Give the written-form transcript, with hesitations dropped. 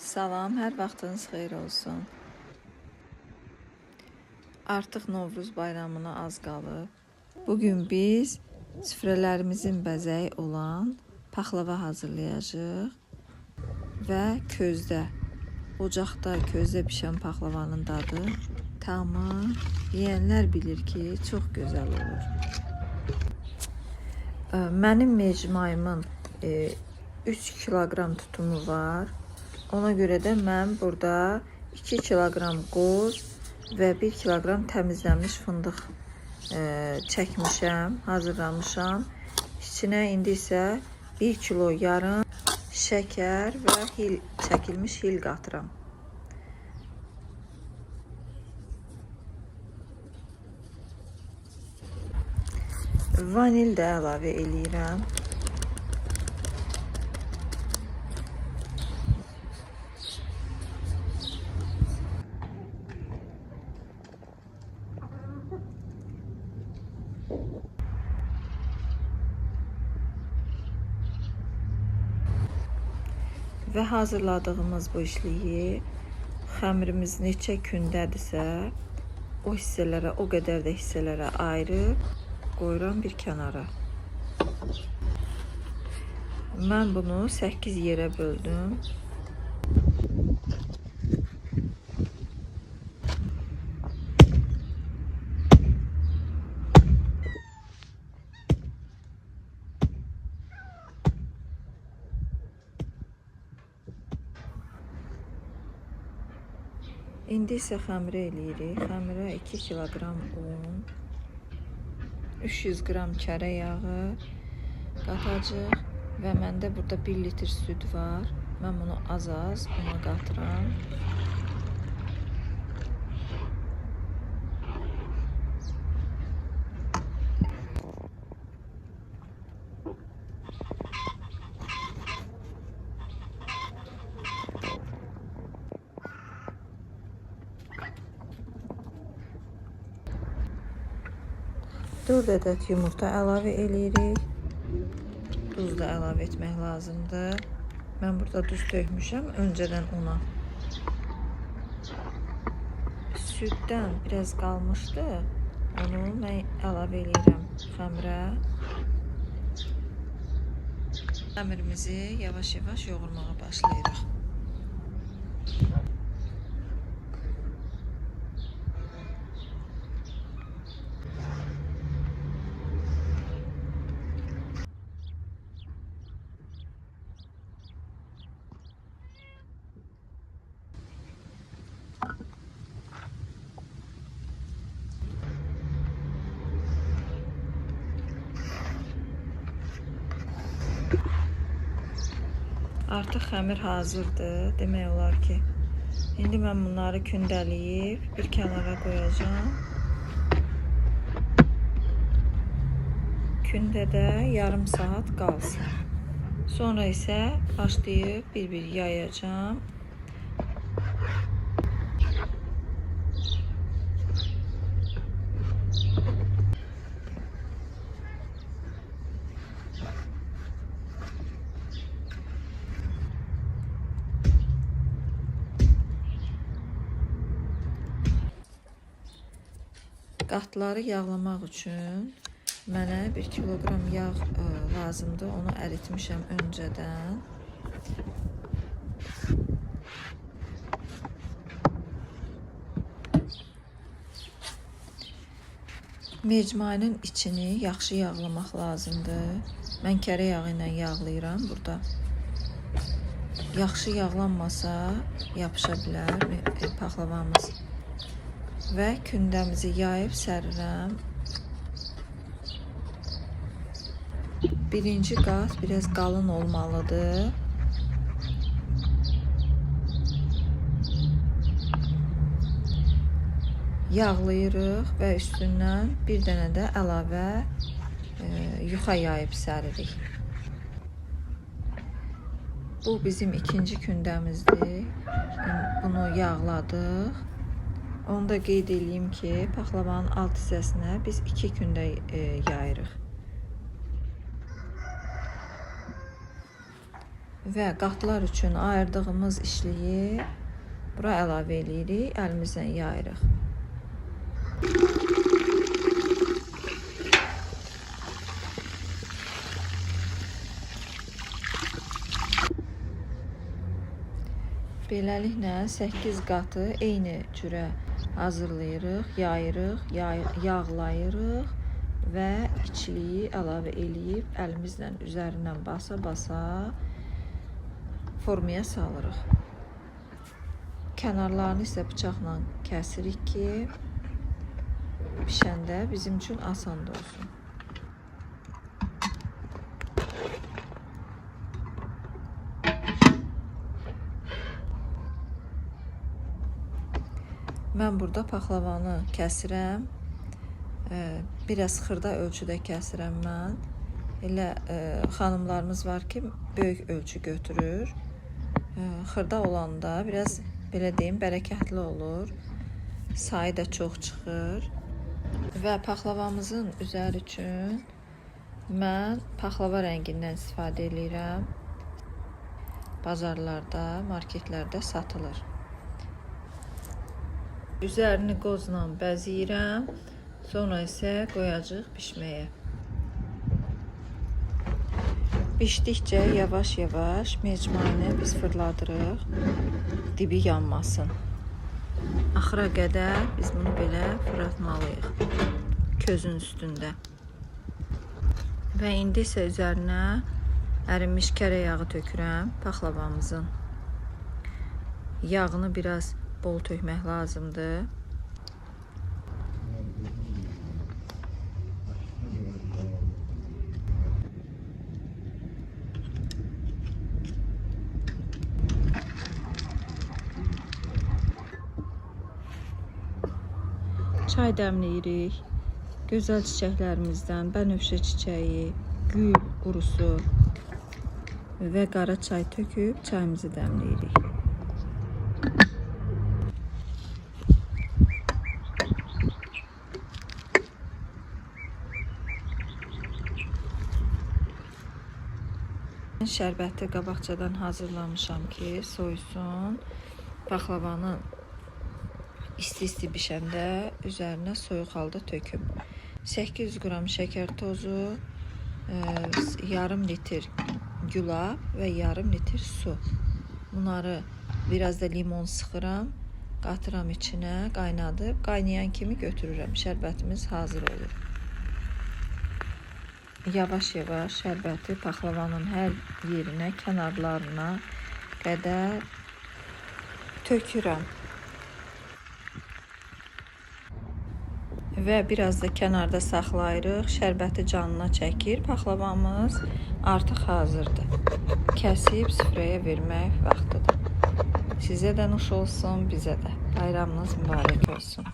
Salam, hər vaxtınız xeyir olsun. Artıq Novruz bayramına az qalıb. Bugün biz süfrələrimizin bəzəyi olan paxlava hazırlayacağıq və ocaqda közdə bişən paxlavanın dadı tamı yeyənlər bilir ki, çox gözəl olur. Mənim mecmayımın 3 kiloqram tutumu var. Ona görə də mən burada 2 kiloqram qoz və 1 kiloqram təmizlənmiş fındıq çəkmişəm, hazırlamışam. İçinə indi isə 1 kilo yarım şəkər və çəkilmiş hil qatıram. Vanil də əlavə eləyirəm. Və hazırladığımız bu işliyi xəmirimiz neçə gündədirsə, o hissələrə, o qədər də hissələrə ayırıb qoyuram bir kənara. Mən bunu 8 yerə böldüm. İndi isə xəmirə eləyirik. Xəmirə 2 kiloqram un, 300 qram kərə yağı qatacaq və məndə burada 1 litr süd var. Mən bunu az-az ona qatıram. Dörd ədəd yumurta əlavə eləyirik. Duz da əlavə etmək lazımdır. Mən burada duz tökmüşəm öncədən ona. Süddən biraz qalmışdı. Onu mən əlavə eləyirəm xəmirə. Xəmirimizi yavaş-yavaş yoğurmağa başlayırıq. Artıq xəmir hazırdır. Demək olar ki, indi mən bunları kündələyib bir kənara qoyacağam. Kündədə yarım saat qalsın. Sonra isə başlayıb bir-bir yayacağam. Qatları yağlamaq üçün mənə 1 kiloqram yağ lazımdır. Onu əritmişəm öncədən. Mecmayının içini yaxşı yağlamaq lazımdır. Mən kərə yağı ilə yağlayıram burada. Yaxşı yağlanmasa yapışa bilər paxlavamız. Və kündəmizi yayıb sərirəm. Birinci qat biraz qalın olmalıdır. Yağlayırıq və üstündən bir dənə də əlavə yuxa yayıb səririk. Bu bizim ikinci kündəmizdir. Bunu yağladıq. Onu da qeyd edeyim ki, paxlavanın alt hissəsinə biz 2 gündə yayırıq. və qatlar üçün ayırdığımız işliyi bura əlavə edirik, əlimizlə yayırıq. Beləliklə 8 qatı eyni cürə hazırlayırıq, yayırıq, yağlayırıq və içliyi əlavə eləyib əlimizlə üzərindən basa-basa formaya salırıq. Kənarlarını isə bıçaqla kəsirik ki, bişəndə bizim üçün asan olsun. Mən burada paxlavanı kəsirəm. Biraz xırda ölçüdə kəsirəm mən. Elə xanımlarımız var ki, böyük ölçü götürür. Xırda olanda biraz belə deyim, bərəkətli olur. Sayı da çox çıxır. Və paxlavamızın üzəri üçün mən paxlava rəngindən istifadə edirəm. Bazarlarda, marketlərdə satılır. Üzərini qozla bəzəyirəm. Sonra isə qoyacağıq bişməyə. Bişdikcə yavaş-yavaş mecmayını biz fırladırıq. Dibi yanmasın. Axıra qədər biz bunu belə fırlatmalıyıq. Közün üstündə. Və indi isə üzərinə ərinmiş kərə yağı tökürəm paxlavamızın. Yağını biraz bol tökmək lazımdır. Çay dəmləyirik. Gözəl çiçəklərimizdən bənövşə çiçəyi, gül qurusu və qara çay töküb çayımızı dəmləyirik. Şərbəti qabaqcadan hazırlamışam ki, soyusun. Paxlavanı isti-isti bişəndə üzərinə soyuq halda töküm. 800 qram şəkər tozu, yarım litr gülab və yarım litr su. Bunları biraz da limon sıxıram, qatıram içinə, qaynadıb, qaynayan kimi götürürəm. Şərbətimiz hazır olur. Yavaş-yavaş şərbəti paxlavanın hər yerinə, kənarlarına qədər tökürəm. Və biraz da kənarda saxlayırıq. Şərbəti canına çəkir. Paxlavamız artıq hazırdır. Kəsib süfrəyə vermək vaxtıdır. Sizə də nuş olsun, bizə də. Bayramınız mübarək olsun.